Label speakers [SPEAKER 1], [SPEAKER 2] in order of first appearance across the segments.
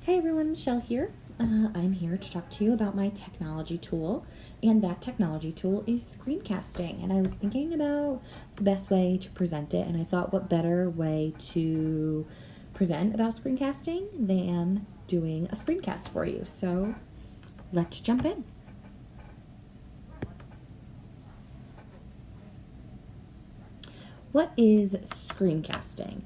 [SPEAKER 1] Hey everyone, Michelle here. I'm here to talk to you about my technology tool, and that technology tool is screencasting. And I was thinking about the best way to present it, and I thought what better way to present about screencasting than doing a screencast for you. So let's jump in. What is screencasting?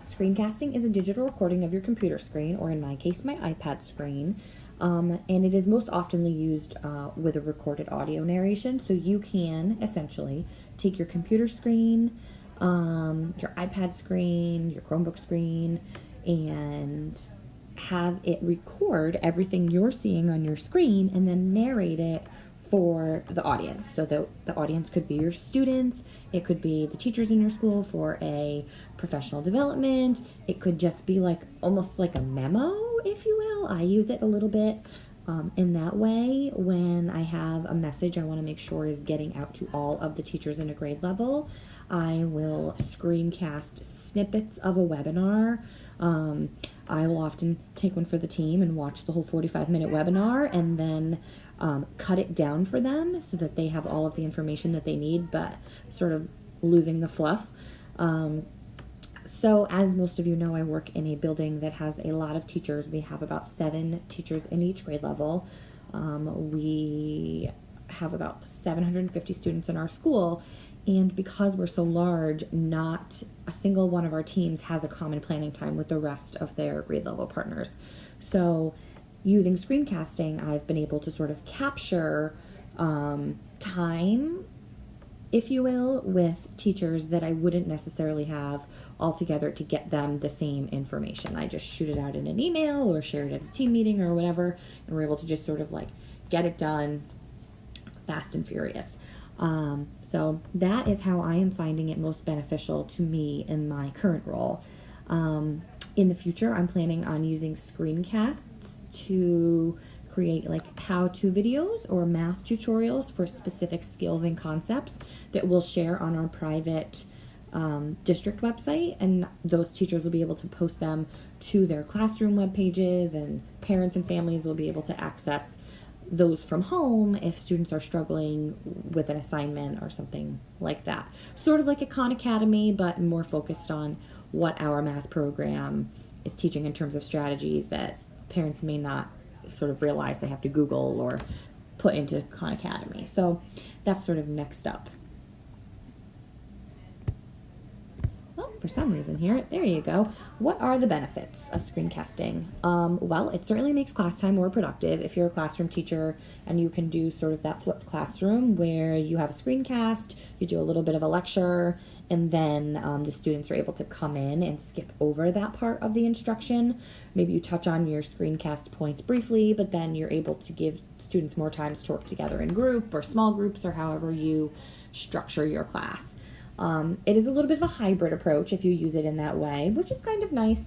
[SPEAKER 1] Screencasting is a digital recording of your computer screen, or in my case, my iPad screen, and it is most often used with a recorded audio narration. So you can essentially take your computer screen, your iPad screen, your Chromebook screen, and have it record everything you're seeing on your screen and then narrate it for the audience. So the audience could be your students, it could be the teachers in your school for a professional development, it could just be like almost like a memo, if you will. I use it a little bit in that way when I have a message I want to make sure is getting out to all of the teachers in a grade level. I will screencast snippets of a webinar. I will often take one for the team and watch the whole 45-minute webinar and then cut it down for them so that they have all of the information that they need, but sort of losing the fluff. So as most of you know, I work in a building that has a lot of teachers. We have about 7 teachers in each grade level. We have about 750 students in our school. And because we're so large, not a single one of our teams has a common planning time with the rest of their grade level partners. So using screencasting, I've been able to sort of capture time, if you will, with teachers that I wouldn't necessarily have all together to get them the same information. I just shoot it out in an email or share it at a team meeting or whatever, and we're able to just sort of like get it done fast and furious. So that is how I am finding it most beneficial to me in my current role. In the future, I'm planning on using screencasts to create like how-to videos or math tutorials for specific skills and concepts that we'll share on our private district website, and those teachers will be able to post them to their classroom web pages, and parents and families will be able to access those from home if students are struggling with an assignment or something like that. Sort of like a Khan Academy, but more focused on what our math program is teaching in terms of strategies that parents may not sort of realize they have to Google or put into Khan Academy. So that's sort of next up. Well, for some reason here, there you go. What are the benefits of screencasting? Well, it certainly makes class time more productive if you're a classroom teacher and you can do sort of that flipped classroom where you have a screencast, you do a little bit of a lecture, and then the students are able to come in and skip over that part of the instruction. Maybe you touch on your screencast points briefly, but then you're able to give students more time to work together in group or small groups or however you structure your class. It is a little bit of a hybrid approach if you use it in that way, which is kind of nice.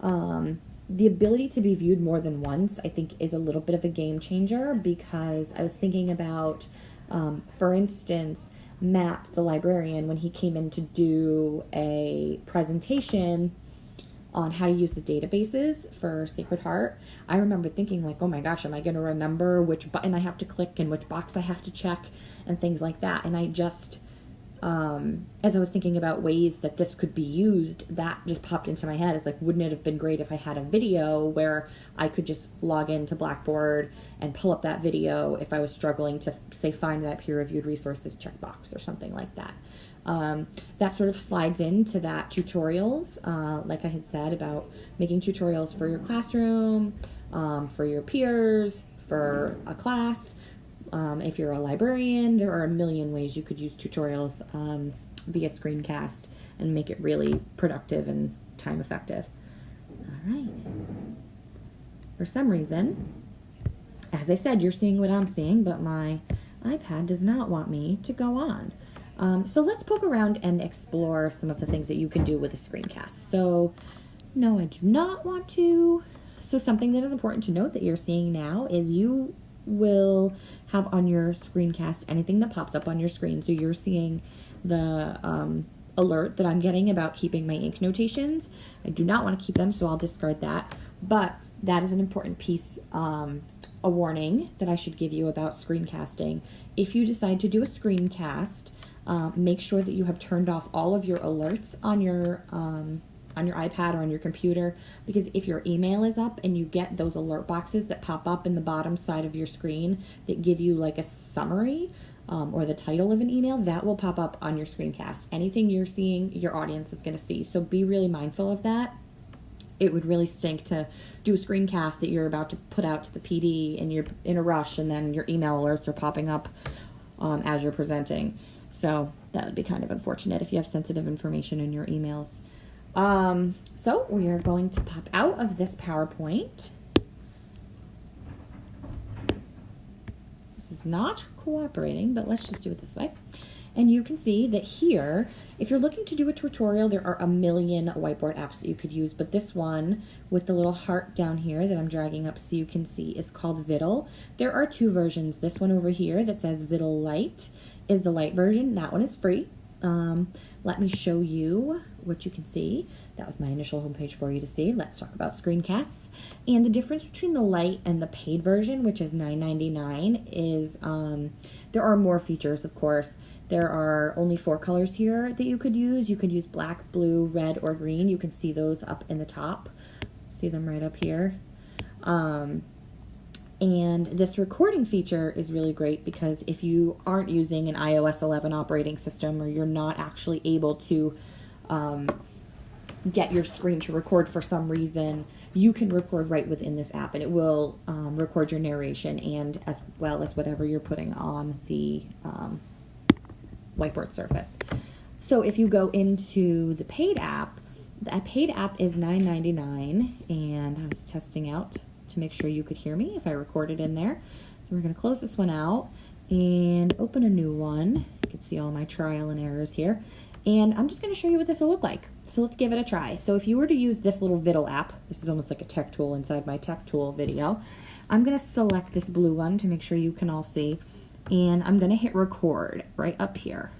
[SPEAKER 1] The ability to be viewed more than once, I think, is a little bit of a game changer, because I was thinking about, for instance, Matt, the librarian, when he came in to do a presentation on how to use the databases for Sacred Heart, I remember thinking like, oh my gosh, am I going to remember which button I have to click and which box I have to check and things like that. And I just, as I was thinking about ways that this could be used, that just popped into my head. It's like, wouldn't it have been great if I had a video where I could just log into Blackboard and pull up that video if I was struggling to, say, find that peer-reviewed resources checkbox or something like that. That sort of slides into that tutorials, like I had said, about making tutorials for your classroom, for your peers, for a class. If you're a librarian, there are a million ways you could use tutorials via screencast and make it really productive and time effective. All right. For some reason, as I said, you're seeing what I'm seeing, but my iPad does not want me to go on. So let's poke around and explore some of the things that you can do with a screencast. So no, I do not want to. So something that is important to note that you're seeing now is you will have on your screencast anything that pops up on your screen. So you're seeing the alert that I'm getting about keeping my ink notations. I do not want to keep them, so I'll discard that. But that is an important piece, a warning that I should give you about screencasting. If you decide to do a screencast, make sure that you have turned off all of your alerts on your iPad or on your computer, because if your email is up and you get those alert boxes that pop up in the bottom side of your screen that give you like a summary or the title of an email, that will pop up on your screencast. Anything you're seeing, your audience is going to see. So be really mindful of that. It would really stink to do a screencast that you're about to put out to the PD and you're in a rush and then your email alerts are popping up as you're presenting. So that would be kind of unfortunate if you have sensitive information in your emails. So we are going to pop out of this PowerPoint. This is not cooperating, but let's just do it this way. And you can see that here, if you're looking to do a tutorial, there are a million whiteboard apps that you could use, but this one with the little heart down here that I'm dragging up so you can see is called Viddle. There are two versions. This one over here that says Viddle Lite is the light version. That one is free. Let me show you what you can see. That was my initial homepage for you to see. Let's talk about screencasts. And the difference between the light and the paid version, which is $9.99, is there are more features, of course. There are only 4 colors here that you could use. You could use black, blue, red, or green. You can see those up in the top. See them right up here. And this recording feature is really great because if you aren't using an iOS 11 operating system or you're not actually able to get your screen to record for some reason, you can record right within this app and it will record your narration and as well as whatever you're putting on the whiteboard surface. So if you go into the paid app is $9.99, and I was testing out to make sure you could hear me if I recorded in there. So we're going to close this one out and open a new one. You can see all my trial and errors here. And I'm just going to show you what this will look like. So let's give it a try. So if you were to use this little Viddle app, this is almost like a tech tool inside my tech tool video. I'm going to select this blue one to make sure you can all see. And I'm going to hit record right up here.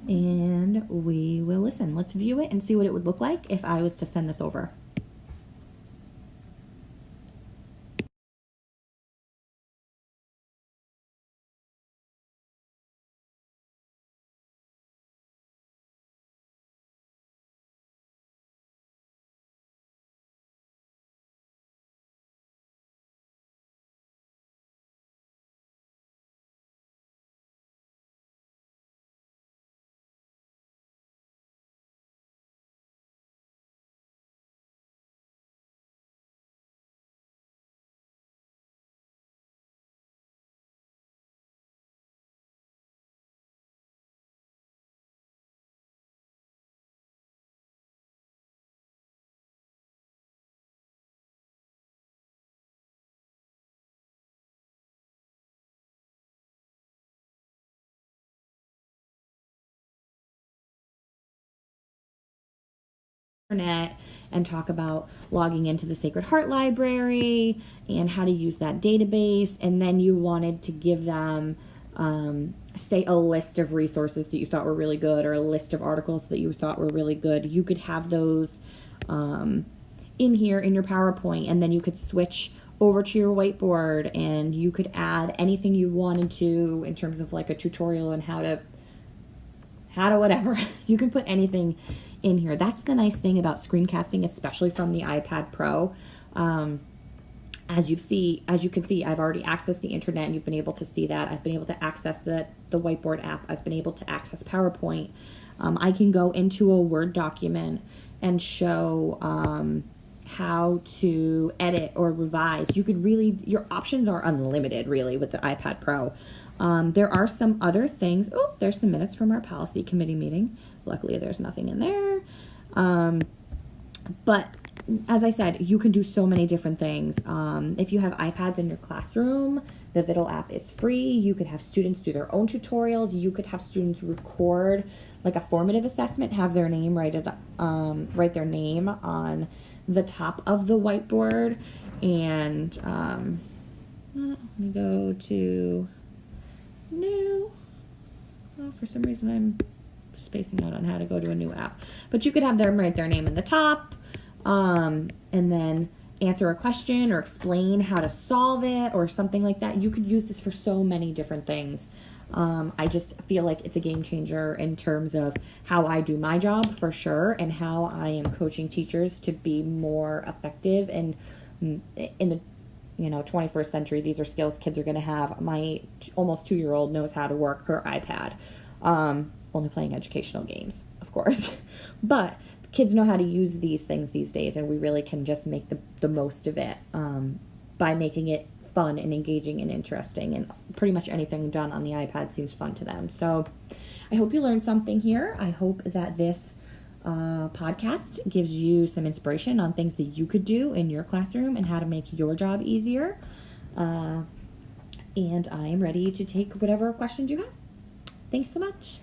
[SPEAKER 1] And we will listen. Let's view it and see what it would look like if I was to send this over. Internet and talk about logging into the Sacred Heart Library and how to use that database, and then you wanted to give them say a list of resources that you thought were really good or a list of articles that you thought were really good, you could have those in here in your PowerPoint, and then you could switch over to your whiteboard and you could add anything you wanted to in terms of like a tutorial on how to whatever. You can put anything in here. That's the nice thing about screencasting, especially from the iPad Pro. As you can see, I've already accessed the internet and you've been able to see that. I've been able to access the whiteboard app. I've been able to access PowerPoint. I can go into a Word document and show how to edit or revise. You could really, your options are unlimited really with the iPad Pro. There are some other things. Oh, there's some minutes from our policy committee meeting. Luckily, there's nothing in there. But as I said, you can do so many different things. If you have iPads in your classroom, the Viddle app is free. You could have students do their own tutorials. You could have students record like a formative assessment, have their name write their name on the top of the whiteboard. And let me go to new. Oh, for some reason I'm spacing out on how to go to a new app. But you could have them write their name in the top, and then answer a question or explain how to solve it or something like that. You could use this for so many different things. I just feel like it's a game changer in terms of how I do my job for sure, and how I am coaching teachers to be more effective. And in the 21st century, these are skills kids are going to have. My almost 2-year-old knows how to work her iPad. Only playing educational games, of course. But kids know how to use these things these days, and we really can just make the most of it by making it fun and engaging and interesting. And pretty much anything done on the iPad seems fun to them. So I hope you learned something here. I hope that this podcast gives you some inspiration on things that you could do in your classroom and how to make your job easier. And I am ready to take whatever questions you have. Thanks so much.